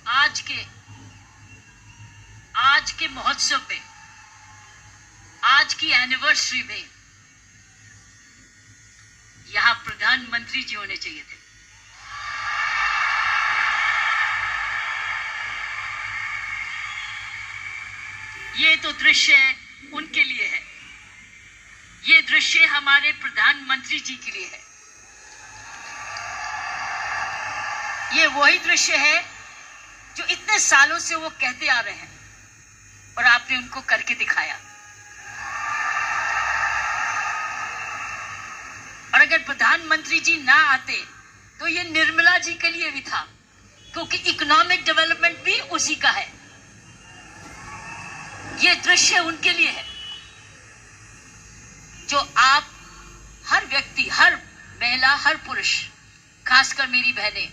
आज के महोत्सव में, आज की एनिवर्सरी में यहाँ प्रधानमंत्री जी होने चाहिए थे। ये तो दृश्य उनके लिए है, ये दृश्य हमारे प्रधानमंत्री जी के लिए है। ये वही दृश्य है जो इतने सालों से वो कहते आ रहे हैं और आपने उनको करके दिखाया। और अगर प्रधानमंत्री जी ना आते तो ये निर्मला जी के लिए भी था, क्योंकि इकोनॉमिक डेवलपमेंट भी उसी का है। ये दृश्य उनके लिए है जो आप हर व्यक्ति, हर महिला, हर पुरुष, खासकर मेरी बहनें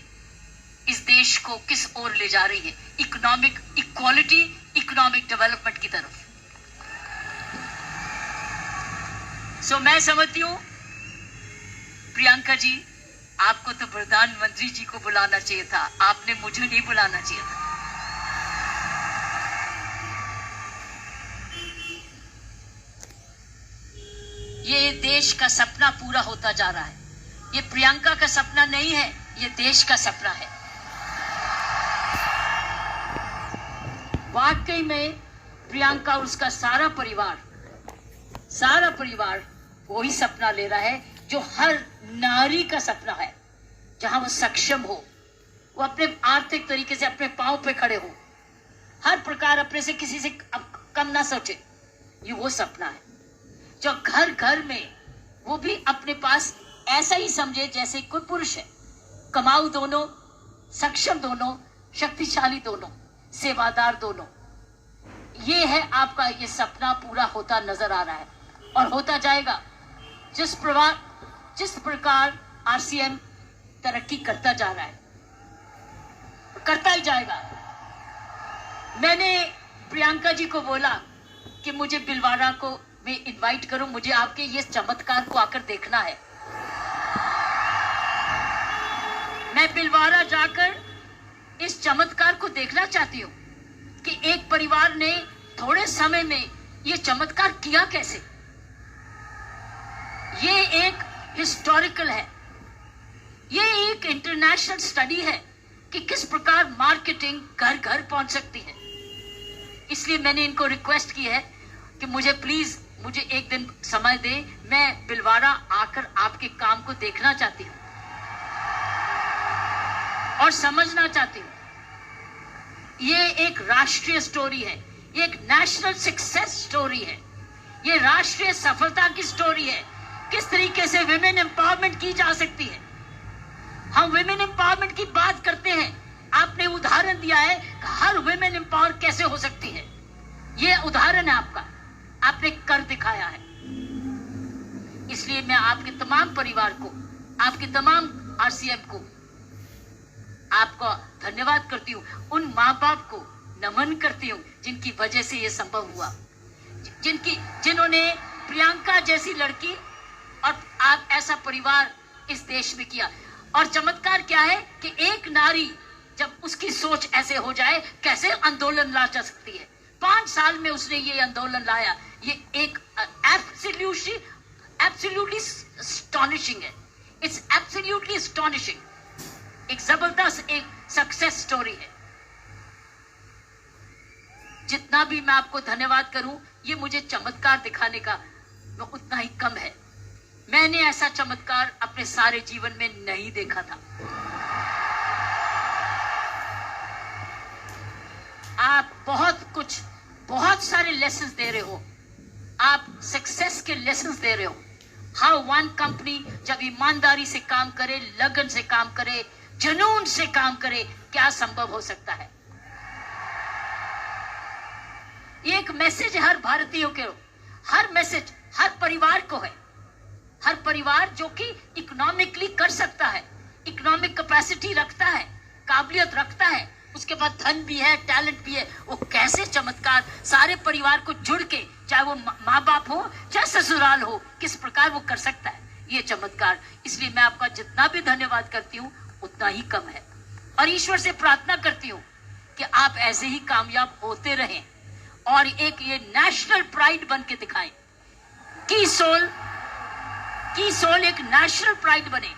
इस देश को किस ओर ले जा रही है, इकोनॉमिक इक्वालिटी, इकोनॉमिक डेवलपमेंट की तरफ। मैं समझती हूं प्रियंका जी, आपको तो प्रधानमंत्री जी को बुलाना चाहिए था, आपने मुझे नहीं बुलाना चाहिए था। ये देश का सपना पूरा होता जा रहा है। ये प्रियंका का सपना नहीं है, ये देश का सपना है। वाकई में प्रियंका और उसका सारा परिवार वही सपना ले रहा है जो हर नारी का सपना है, जहां वो सक्षम हो, वो अपने आर्थिक तरीके से अपने पांव पे खड़े हो, हर प्रकार अपने से किसी से कम ना सोचे। ये वो सपना है जो घर घर में वो भी अपने पास ऐसा ही समझे जैसे कोई पुरुष है। कमाऊ दोनों, सक्षम दोनों, शक्तिशाली दोनों, सेवादार दोनों। ये है आपका, ये सपना पूरा होता नजर आ रहा है और होता जाएगा। जिस प्रकार आरसीएम तरक्की करता जा रहा है, करता ही जाएगा। मैंने प्रियंका जी को बोला कि मुझे बिलवाड़ा को मैं इनवाइट करूं, मुझे आपके ये चमत्कार को आकर देखना है। मैं बिलवाड़ा जाकर इस चमत्कार को देखना चाहती हूं कि एक परिवार ने थोड़े समय में ये चमत्कार किया कैसे। ये एक हिस्टोरिकल है, ये एक इंटरनेशनल स्टडी है कि किस प्रकार मार्केटिंग घर घर पहुंच सकती है। इसलिए मैंने इनको रिक्वेस्ट की है कि मुझे एक दिन समय दे, मैं बिलवाड़ा आकर आपके काम को देखना चाहती हूं और समझना चाहती हूं। ये एक राष्ट्रीय स्टोरी है, ये एक नेशनल सक्सेस स्टोरी है, ये राष्ट्रीय सफलता की स्टोरी है। किस तरीके से विमेन एम्पावरमेंट की जा सकती है। हम विमेन एम्पावरमेंट की बात करते हैं, आपने उदाहरण दिया है कि हर विमेन एम्पावर कैसे हो सकती है। ये उदाहरण है आपका, आपने कर दिखाया है। इसलिए मैं आपके तमाम परिवार को, आपके तमाम आरसीएम को, आपको धन्यवाद करती हूँ। उन माँ बाप को नमन करती हूँ जिनकी वजह से ये संभव हुआ, जिन्होंने प्रियंका जैसी लड़की और आप ऐसा परिवार इस देश में किया। और चमत्कार क्या है कि एक नारी जब उसकी सोच ऐसे हो जाए, कैसे आंदोलन ला जा सकती है। 5 साल में उसने ये आंदोलन लाया। ये एक एब्सोल्युटली एस्टॉनिशिंग है। It's absolutely astonishing. एक जबरदस्त एक सक्सेस स्टोरी है। जितना भी मैं आपको धन्यवाद करूं, ये मुझे चमत्कार दिखाने का वो उतना ही कम है। मैंने ऐसा चमत्कार अपने सारे जीवन में नहीं देखा था। आप बहुत सारे लेसन्स दे रहे हो, आप सक्सेस के लेसन्स दे रहे हो। हाउ वन कंपनी जब ईमानदारी से काम करे, लगन से काम करे, जुनून से काम करे, क्या संभव हो सकता है। ये एक मैसेज हर भारतीयों के, हर मैसेज हर परिवार को है। हर परिवार जो कि इकोनॉमिकली कर सकता है, इकोनॉमिक कैपेसिटी रखता है, काबिलियत रखता है, उसके बाद धन भी है, टैलेंट भी है, वो कैसे चमत्कार सारे परिवार को जुड़ के, चाहे वो माँ बाप हो चाहे ससुराल हो, किस प्रकार वो कर सकता है ये चमत्कार। इसलिए मैं आपका जितना भी धन्यवाद करती हूँ उतना ही कम है। और ईश्वर से प्रार्थना करती हूं कि आप ऐसे ही कामयाब होते रहें और एक ये नेशनल प्राइड बन के दिखाएं। की सोल एक नेशनल प्राइड बने।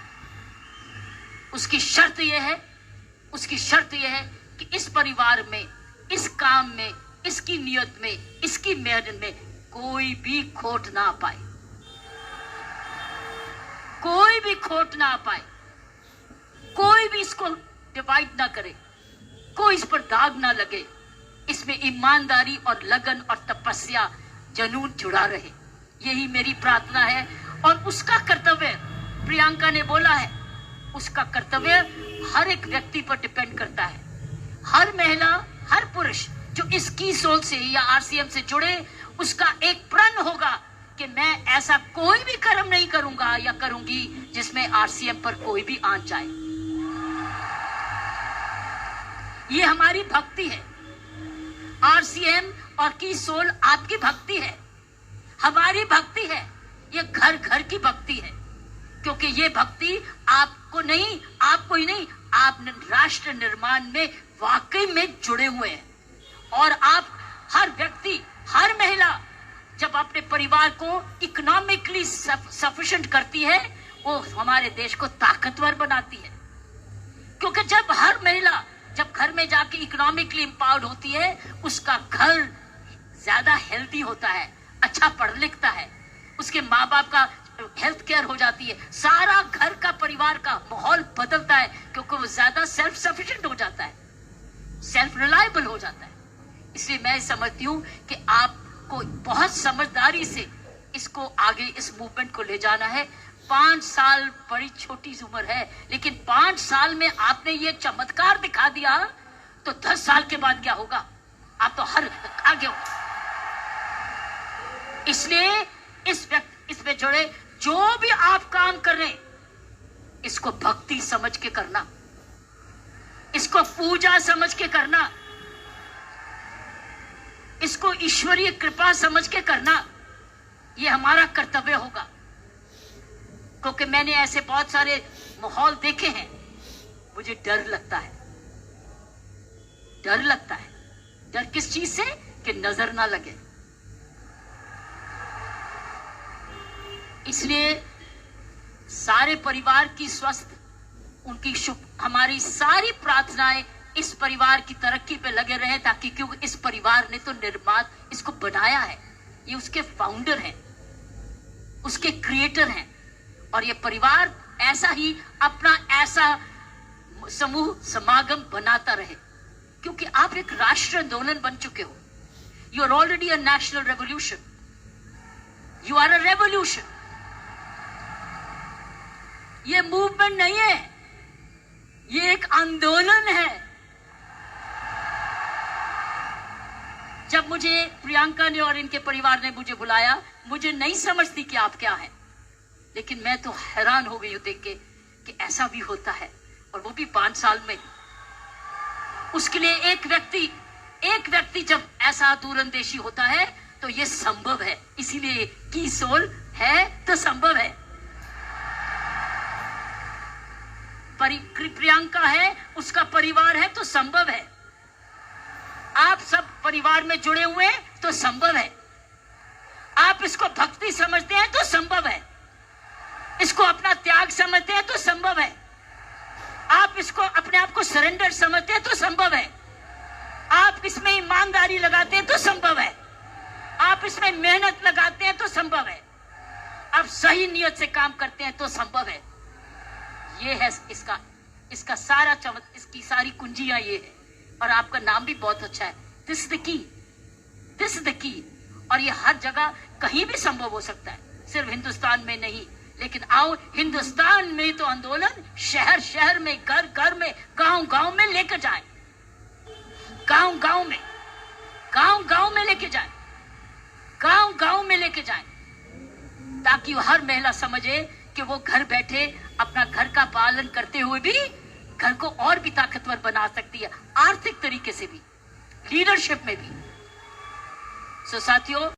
उसकी शर्त यह है कि इस परिवार में, इस काम में, इसकी नियत में, इसकी मेहनत में कोई भी खोट ना पाए, कोई भी खोट ना पाए, कोई भी इसको डिवाइड ना करे, कोई इस पर दाग ना लगे। इसमें ईमानदारी और लगन और तपस्या, जुनून जुड़ा रहे। यही मेरी प्रार्थना है। और उसका कर्तव्य, प्रियंका ने बोला है, उसका कर्तव्य हर एक व्यक्ति पर डिपेंड करता है। हर महिला, हर पुरुष जो इस की सोल से या आरसीएम से जुड़े, उसका एक प्रण होगा कि मैं ऐसा कोई भी कर्म नहीं करूंगा या करूंगी जिसमें आरसीएम पर कोई भी आंच जाए। ये हमारी भक्ति है। आरसीएम और की सोल आपकी भक्ति है, हमारी भक्ति है। ये घर घर की भक्ति है, क्योंकि ये भक्ति आपको ही नहीं, आप राष्ट्र निर्माण में वाकई में जुड़े हुए हैं। और आप हर व्यक्ति, हर महिला जब अपने परिवार को इकोनॉमिकली सफिशिएंट करती है, वो हमारे देश को ताकतवर बनाती है। क्योंकि जब हर महिला जब घर में जाके इकोनॉमिकली एम्पावर्ड होती है, उसका घर ज्यादा हेल्दी होता है, अच्छा पढ़ लिखता है, उसके माँ बाप का हेल्थ केयर हो जाती है, सारा घर का परिवार का माहौल बदलता है, क्योंकि वो ज्यादा सेल्फ सफिशिएंट हो जाता है, सेल्फ रिलायबल हो जाता है। इसलिए मैं समझती हूँ कि आपको बहुत समझदारी से इसको आगे, इस मूवमेंट को ले जाना है। 5 साल बड़ी छोटी उम्र है, लेकिन 5 साल में आपने ये चमत्कार दिखा दिया, तो 10 साल के बाद क्या होगा? आप तो हर आगे हो। इसलिए इसमें जुड़े जो भी आप काम कर रहे हैं, इसको भक्ति समझ के करना, इसको पूजा समझ के करना, इसको ईश्वरीय कृपा समझ के करना। ये हमारा कर्तव्य होगा। क्योंकि मैंने ऐसे बहुत सारे माहौल देखे हैं, मुझे डर लगता है। डर किस चीज से? कि नजर ना लगे। इसलिए सारे परिवार की स्वस्थ, उनकी हमारी सारी प्रार्थनाएं इस परिवार की तरक्की पे लगे रहे, ताकि क्योंकि इस परिवार ने तो निर्माण इसको बनाया है, ये उसके फाउंडर हैं, उसके क्रिएटर हैं। और ये परिवार ऐसा ही अपना ऐसा समूह समागम बनाता रहे, क्योंकि आप एक राष्ट्रीय आंदोलन बन चुके हो। You are already a national revolution, you are a revolution. ये मूवमेंट नहीं है, ये एक आंदोलन है। जब मुझे प्रियंका ने और इनके परिवार ने मुझे बुलाया, मुझे नहीं समझती कि आप क्या हैं, लेकिन मैं तो हैरान हो गई हूं देख के कि ऐसा भी होता है, और वो भी 5 साल में। उसके लिए एक व्यक्ति जब ऐसा दूरंदेशी होता है तो ये संभव है। इसीलिए की सोल है तो संभव है। प्रियंका है, उसका परिवार है तो संभव है। आप सब परिवार में जुड़े हुए हैं तो संभव है। आप इसको भक्ति समझते हैं तो संभव है। इसको अपना त्याग समझते हैं तो संभव है। आप इसको अपने आप को सरेंडर समझते हैं तो संभव है। आप इसमें ईमानदारी लगाते हैं तो संभव है। आप इसमें मेहनत लगाते हैं तो संभव है। आप सही नियत से काम करते हैं तो संभव है। ये है इसका सारा इसकी सारी कुंजियां ये है। और आपका नाम भी बहुत अच्छा है, दिस इज द की। और ये हर जगह कहीं भी संभव हो सकता है, सिर्फ हिंदुस्तान में नहीं। लेकिन आओ, हिंदुस्तान में तो आंदोलन शहर शहर में, घर घर में, गांव गांव में लेकर जाए, गांव गांव में लेके जाए, गांव गांव में लेके जाए, ताकि हर महिला समझे कि वो घर बैठे अपना घर का पालन करते हुए भी घर को और भी ताकतवर बना सकती है, आर्थिक तरीके से भी, लीडरशिप में भी। सो साथियों,